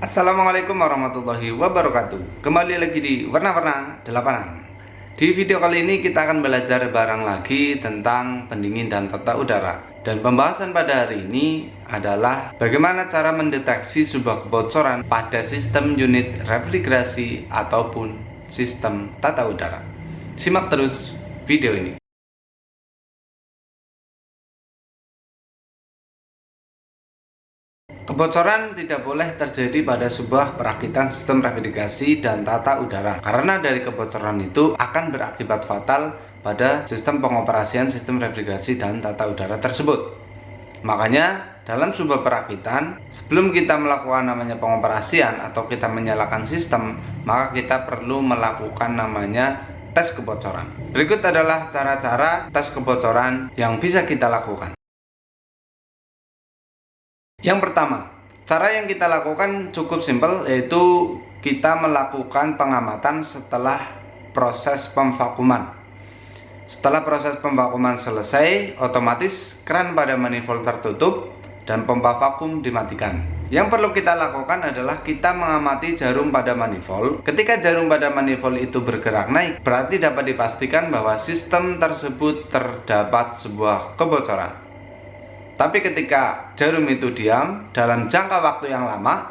Assalamualaikum warahmatullahi wabarakatuh. Kembali lagi di Warna-Warna 86. Di video kali ini kita akan belajar bareng lagi tentang pendingin dan tata udara. Dan pembahasan pada hari ini adalah bagaimana cara mendeteksi sebuah kebocoran pada sistem unit refrigerasi ataupun sistem tata udara. Simak terus video ini. Kebocoran tidak boleh terjadi pada sebuah perakitan sistem refrigerasi dan tata udara, karena dari kebocoran itu akan berakibat fatal pada sistem pengoperasian sistem refrigerasi dan tata udara tersebut. Makanya dalam sebuah perakitan, sebelum kita melakukan namanya pengoperasian atau kita menyalakan sistem, maka kita perlu melakukan namanya tes kebocoran. Berikut adalah cara-cara tes kebocoran yang bisa kita lakukan. Yang pertama, cara yang kita lakukan cukup simpel, yaitu kita melakukan pengamatan setelah proses pemvakuman. Setelah proses pemvakuman selesai, otomatis keran pada manifold tertutup dan pompa vakum dimatikan. Yang perlu kita lakukan adalah kita mengamati jarum pada manifold. Ketika jarum pada manifold itu bergerak naik, berarti dapat dipastikan bahwa sistem tersebut terdapat sebuah kebocoran. Tapi ketika jarum itu diam dalam jangka waktu yang lama,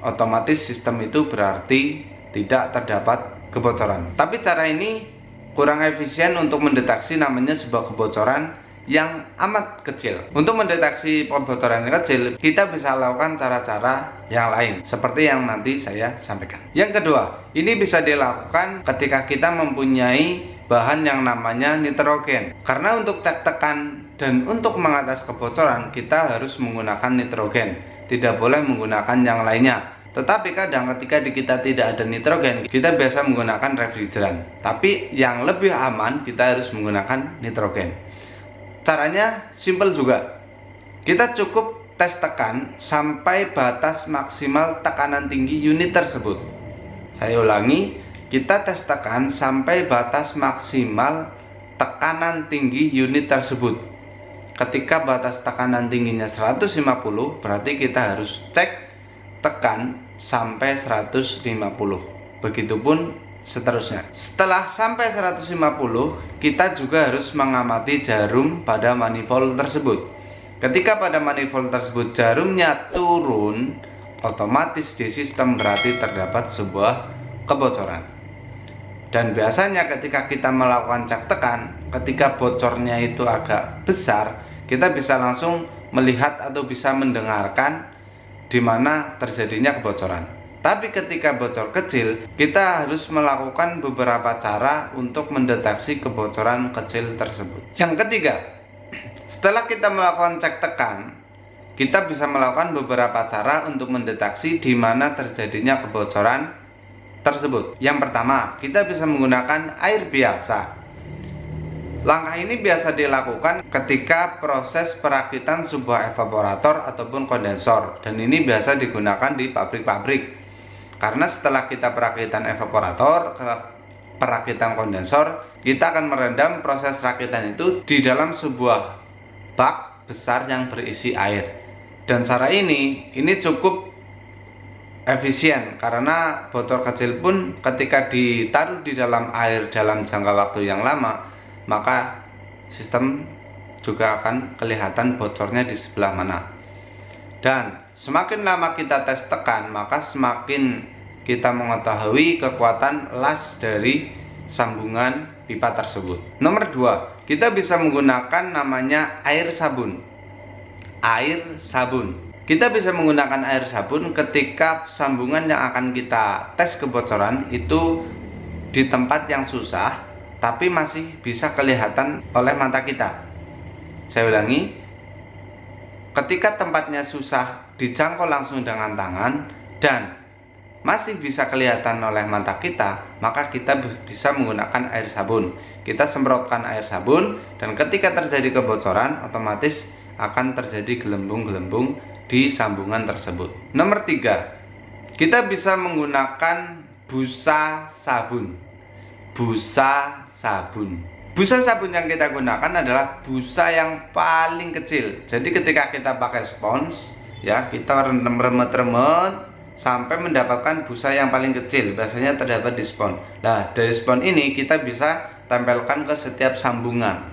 otomatis sistem itu berarti tidak terdapat kebocoran. Tapi cara ini kurang efisien untuk mendeteksi namanya sebuah kebocoran yang amat kecil. Untuk mendeteksi kebocoran yang kecil, kita bisa lakukan cara-cara yang lain, seperti yang nanti saya sampaikan. Yang kedua, ini bisa dilakukan ketika kita mempunyai bahan yang namanya nitrogen. Karena untuk cek tekan dan untuk mengatasi kebocoran, kita harus menggunakan nitrogen, tidak boleh menggunakan yang lainnya. Tetapi kadang ketika kita tidak ada nitrogen, kita biasa menggunakan refrigeran. Tapi yang lebih aman, kita harus menggunakan nitrogen. Caranya simple juga. Kita cukup tes tekan sampai batas maksimal tekanan tinggi unit tersebut. Saya ulangi, kita tes tekan sampai batas maksimal tekanan tinggi unit tersebut. Ketika batas tekanan tingginya 150, berarti kita harus cek tekan sampai 150. Begitupun seterusnya. Setelah sampai 150, kita juga harus mengamati jarum pada manifold tersebut. Ketika pada manifold tersebut jarumnya turun, otomatis di sistem berarti terdapat sebuah kebocoran. Dan biasanya ketika kita melakukan cek tekan, ketika bocornya itu agak besar, kita bisa langsung melihat atau bisa mendengarkan di mana terjadinya kebocoran. Tapi ketika bocor kecil, kita harus melakukan beberapa cara untuk mendeteksi kebocoran kecil tersebut. Yang ketiga, setelah kita melakukan cek tekan, kita bisa melakukan beberapa cara untuk mendeteksi di mana terjadinya kebocoran tersebut. Yang pertama, kita bisa menggunakan air biasa. Langkah ini biasa dilakukan ketika proses perakitan sebuah evaporator ataupun kondensor, dan ini biasa digunakan di pabrik-pabrik. Karena setelah kita perakitan evaporator, perakitan kondensor, kita akan merendam proses rakitan itu di dalam sebuah bak besar yang berisi air. Dan cara ini cukup efisien, karena botol kecil pun ketika ditaruh di dalam air dalam jangka waktu yang lama, maka sistem juga akan kelihatan bocornya di sebelah mana. Dan semakin lama kita tes tekan, maka semakin kita mengetahui kekuatan las dari sambungan pipa tersebut. Nomor 2, kita bisa menggunakan namanya air sabun. Air sabun. Kita bisa menggunakan air sabun ketika sambungan yang akan kita tes kebocoran itu di tempat yang susah, tapi masih bisa kelihatan oleh mata kita. Saya ulangi, ketika tempatnya susah dijangkau langsung dengan tangan dan masih bisa kelihatan oleh mata kita, maka kita bisa menggunakan air sabun. Kita semprotkan air sabun, dan ketika terjadi kebocoran, otomatis akan terjadi gelembung-gelembung di sambungan tersebut. Nomor 3, kita bisa menggunakan busa sabun. Busa sabun. Busa sabun yang kita gunakan adalah busa yang paling kecil. Jadi ketika kita pakai spons, ya, kita remet-remet sampai mendapatkan busa yang paling kecil, biasanya terdapat di spon. Nah, dari spon ini kita bisa tempelkan ke setiap sambungan.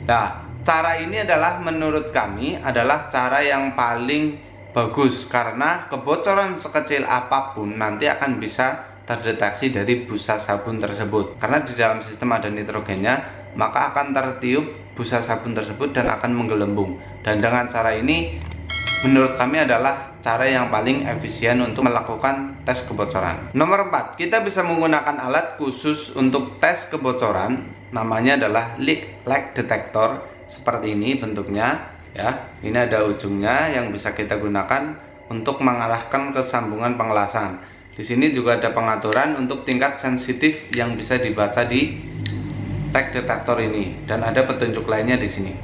Nah, cara ini adalah menurut kami adalah cara yang paling bagus, karena kebocoran sekecil apapun nanti akan bisa terdeteksi dari busa sabun tersebut. Karena di dalam sistem ada nitrogennya, maka akan tertiup busa sabun tersebut dan akan menggelembung. Dan dengan cara ini menurut kami adalah cara yang paling efisien untuk melakukan tes kebocoran. Nomor 4, kita bisa menggunakan alat khusus untuk tes kebocoran. Namanya adalah leak detector. Seperti ini bentuknya ya. Ini ada ujungnya yang bisa kita gunakan untuk mengarahkan ke sambungan pengelasan. Di sini juga ada pengaturan untuk tingkat sensitif yang bisa dibaca di leak detector ini, dan ada petunjuk lainnya di sini.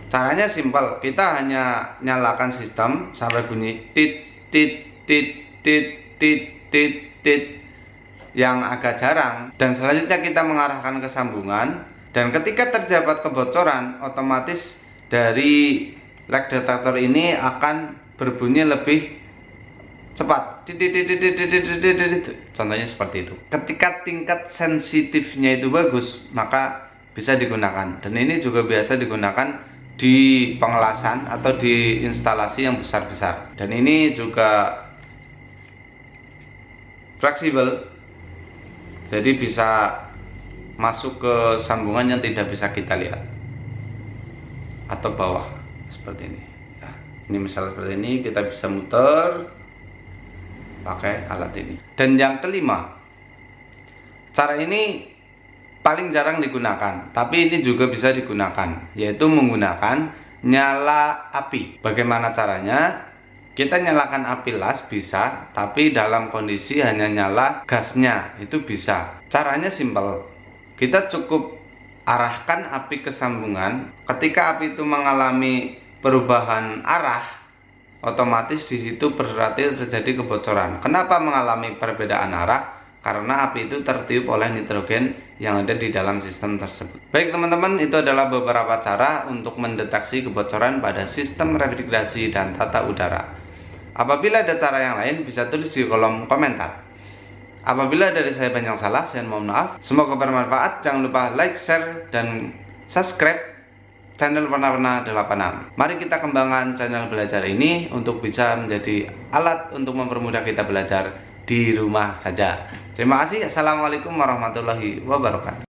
Caranya simpel, kita hanya nyalakan sistem sampai bunyi tit tit tit tit tit tit tit yang agak jarang, dan selanjutnya kita mengarahkan ke sambungan. Dan ketika terdapat kebocoran, otomatis dari leak detector ini akan berbunyi lebih cepat. Contohnya seperti itu. Ketika tingkat sensitifnya itu bagus, maka bisa digunakan. Dan ini juga biasa digunakan di pengelasan atau di instalasi yang besar-besar. Dan ini juga fleksibel, jadi bisa masuk ke sambungan yang tidak bisa kita lihat atau bawah seperti ini ya. Ini misalnya seperti ini, kita bisa muter pakai alat ini. Dan yang kelima, cara ini paling jarang digunakan, tapi ini juga bisa digunakan, yaitu menggunakan nyala api. Bagaimana caranya? Kita nyalakan api las bisa, tapi dalam kondisi hanya nyala gasnya itu bisa. Caranya simpel, kita cukup arahkan api ke sambungan. Ketika api itu mengalami perubahan arah, otomatis di situ berarti terjadi kebocoran. Kenapa mengalami perbedaan arah? Karena api itu tertiup oleh nitrogen yang ada di dalam sistem tersebut. Baik teman-teman, itu adalah beberapa cara untuk mendeteksi kebocoran pada sistem refrigerasi dan tata udara. Apabila ada cara yang lain, bisa tulis di kolom komentar. Apabila dari saya banyak salah, saya mohon maaf. Semoga bermanfaat. Jangan lupa like, share, dan subscribe channel Warna-Warna 86. Mari kita kembangkan channel belajar ini untuk bisa menjadi alat untuk mempermudah kita belajar di rumah saja. Terima kasih. Assalamualaikum warahmatullahi wabarakatuh.